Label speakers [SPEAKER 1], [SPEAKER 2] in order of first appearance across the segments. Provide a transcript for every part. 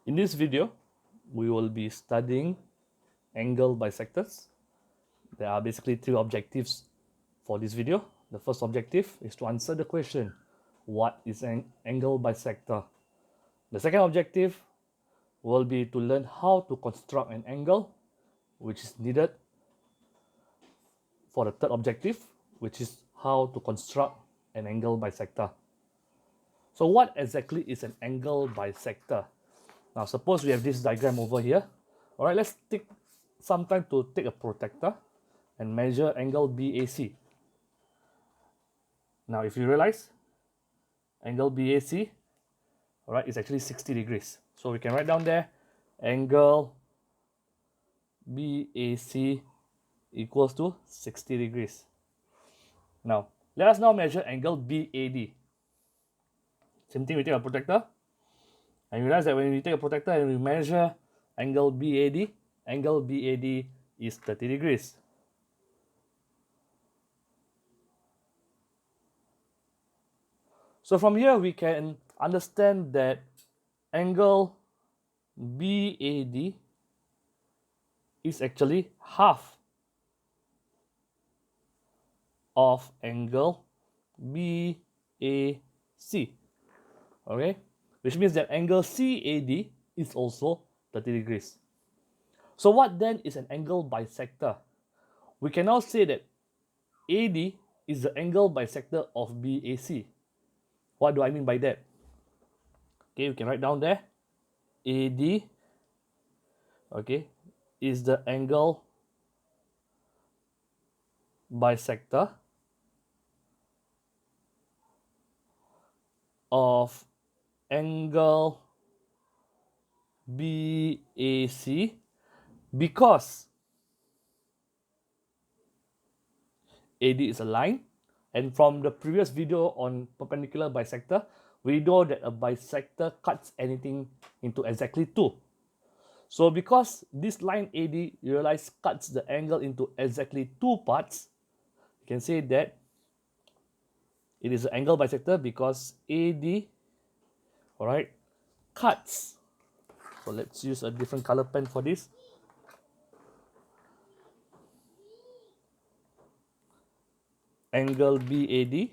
[SPEAKER 1] In this video, we will be studying angle bisectors. There are basically three objectives for this video. The first objective is to answer the question, what is an angle bisector? The second objective will be to learn how to construct an angle, which is needed for the third objective, which is how to construct an angle bisector. So what exactly is an angle bisector? Now suppose we have this diagram over here. All right, let's take some time to take a protractor and measure angle BAC. Now if you realize, angle BAC, all right, is actually 60 degrees. So we can write down there, angle BAC equals to 60 degrees. Now, let us now measure angle BAD. Same thing, we take a protractor, and you realize that when we take a protractor and we measure angle BAD is 30 degrees. So from here, we can understand that angle BAD is actually half of angle BAC. Okay, which means that angle CAD is also 30 degrees. So what then is an angle bisector? We can now say that AD is the angle bisector of BAC. What do I mean by that? Okay, we can write down there, AD, okay, is the angle bisector of angle BAC because AD is a line, and from the previous video on perpendicular bisector, we know that a bisector cuts anything into exactly two. So because this line AD, you realize, cuts the angle into exactly two parts, you can say that it is an angle bisector because AD, all right, cuts. So let's use a different color pen for this. Angle BAD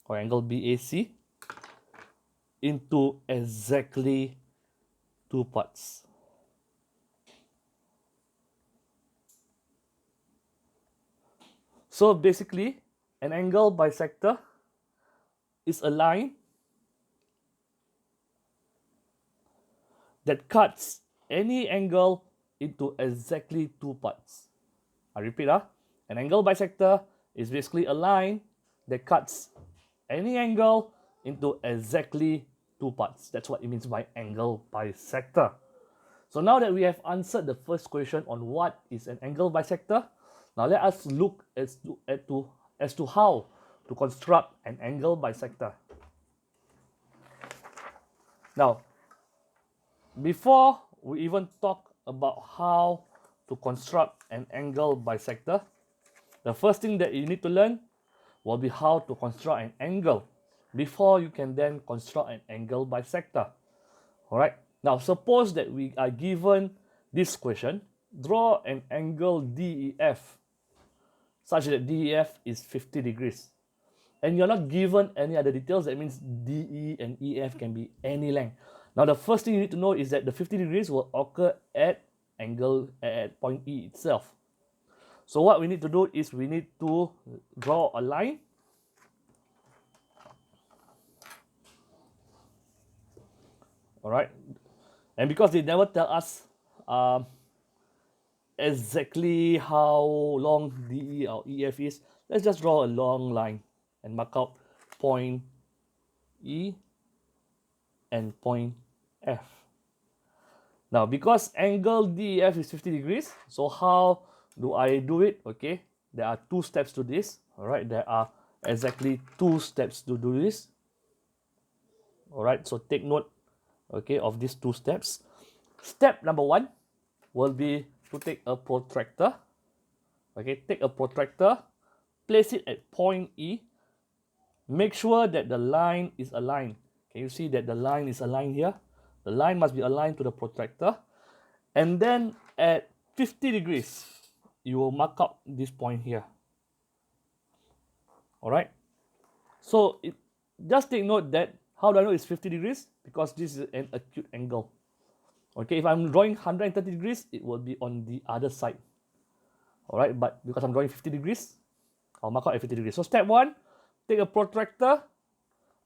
[SPEAKER 1] or angle BAC into exactly two parts. So basically, an angle bisector is a line that cuts any angle into exactly two parts. I repeat, an angle bisector is basically a line that cuts any angle into exactly two parts. That's what it means by angle bisector. So now that we have answered the first question on what is an angle bisector, now let us look as to how to construct an angle bisector. Now, before we even talk about how to construct an angle bisector, the first thing that you need to learn will be how to construct an angle before you can then construct an angle bisector. All right. Now, suppose that we are given this question, draw an angle DEF such that DEF is 50 degrees. And you're not given any other details. That means DE and EF can be any length. Now, the first thing you need to know is that the 50 degrees will occur at point E itself. So what we need to do is we need to draw a line. All right. And because they never tell us exactly how long DE or EF is, let's just draw a long line and mark out point E and point F. Now, because angle DEF is 50 degrees, so how do I do it? Okay, there are two steps to this. All right, there are exactly two steps to do this. All right, so take note, okay, of these two steps. Step number one will be to take a protractor. Okay, take a protractor, place it at point E, make sure that the line is aligned. Can you see that the line is aligned here? The line must be aligned to the protractor. And then at 50 degrees, you will mark out this point here. All right. So just take note that, how do I know it's 50 degrees? Because this is an acute angle. Okay, if I'm drawing 130 degrees, it will be on the other side. All right, but because I'm drawing 50 degrees, I'll mark out at 50 degrees. So step 1, take a protractor,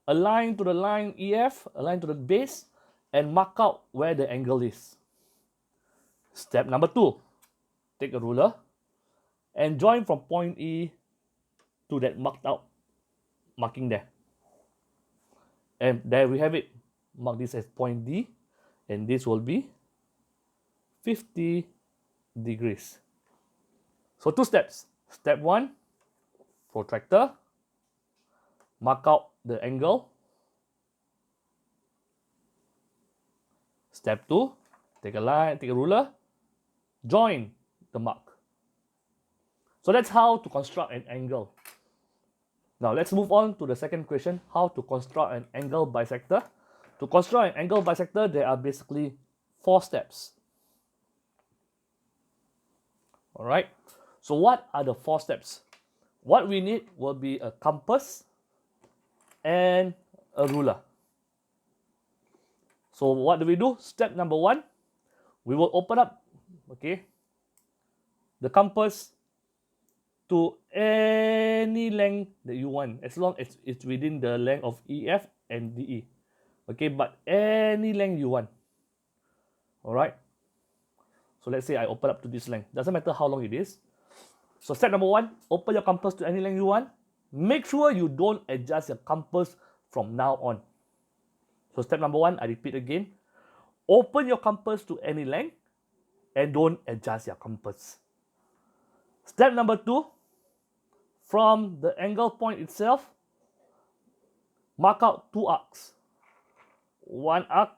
[SPEAKER 1] align to the line EF, align to the base, and mark out where the angle is. Step number 2, take a ruler and join from point E to that marked out marking there. And there we have it. Mark this as point D, and this will be 50 degrees. So 2 steps. Step 1, protractor, mark out the angle. Step 2, take a line, take a ruler, join the mark. So that's how to construct an angle. Now let's move on to the second question, how to construct an angle bisector. To construct an angle bisector, there are basically 4 steps. All right. So what are the 4 steps? What we need will be a compass and a ruler. So what do? Step number 1, we will open up, okay, the compass to any length that you want, as long as it's within the length of EF and DE. Okay, but any length you want. All right. So let's say I open up to this length. Doesn't matter how long it is. So step number 1, open your compass to any length you want. Make sure you don't adjust your compass from now on. So step number 1, I repeat again. Open your compass to any length and don't adjust your compass. Step number 2, from the angle point itself, mark out 2 arcs. 1 arc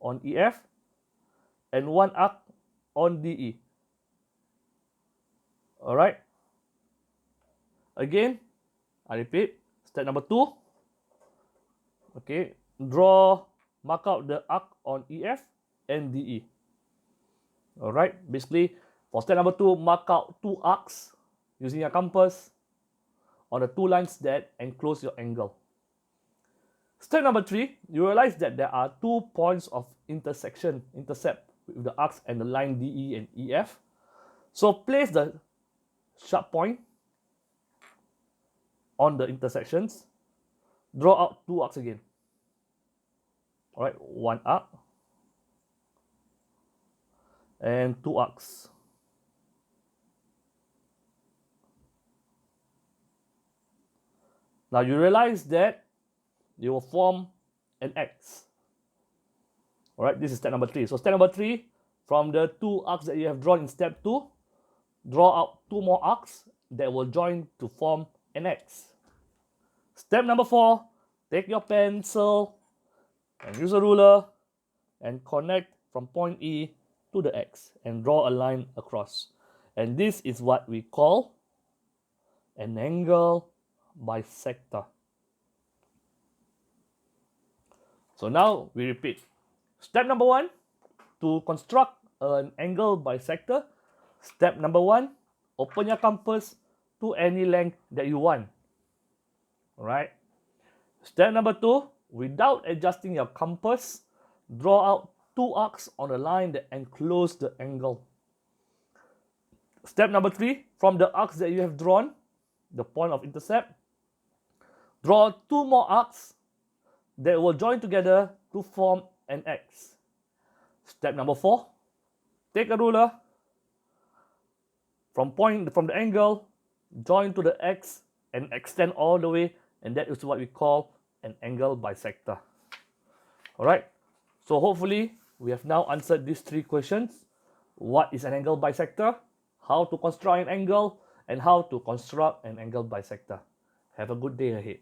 [SPEAKER 1] on EF and 1 arc on DE. All right. Again, I repeat. Step number 2. Okay, mark out the arc on EF and DE. All right. Basically, for step number 2, mark out 2 arcs using your compass on the 2 lines that enclose your angle. Step number 3, you realize that there are 2 points of intercept with the arcs and the line DE and EF. So place the sharp point on the intersections. Draw out 2 arcs again. All right, 1 arc and 2 arcs. Now you realize that you will form an X. All right, this is step number 3. So step number 3, from the 2 arcs that you have drawn in step 2, draw out 2 more arcs that will join to form an X. Step number 4, take your pencil and use a ruler and connect from point E to the X and draw a line across. And this is what we call an angle bisector. So now we repeat. Step number 1, to construct an angle bisector. Step number 1, open your compass to any length that you want. All right. Step number 2, without adjusting your compass, draw out 2 arcs on a line that enclose the angle. Step number 3, from the arcs that you have drawn, the point of intercept, draw 2 more arcs that will join together to form an X. Step number 4, take a ruler, from the angle, join to the X and extend all the way, and that is what we call an angle bisector. All right. So hopefully we have now answered these 3 questions. What is an angle bisector? How to construct an angle? And how to construct an angle bisector. Have a good day ahead.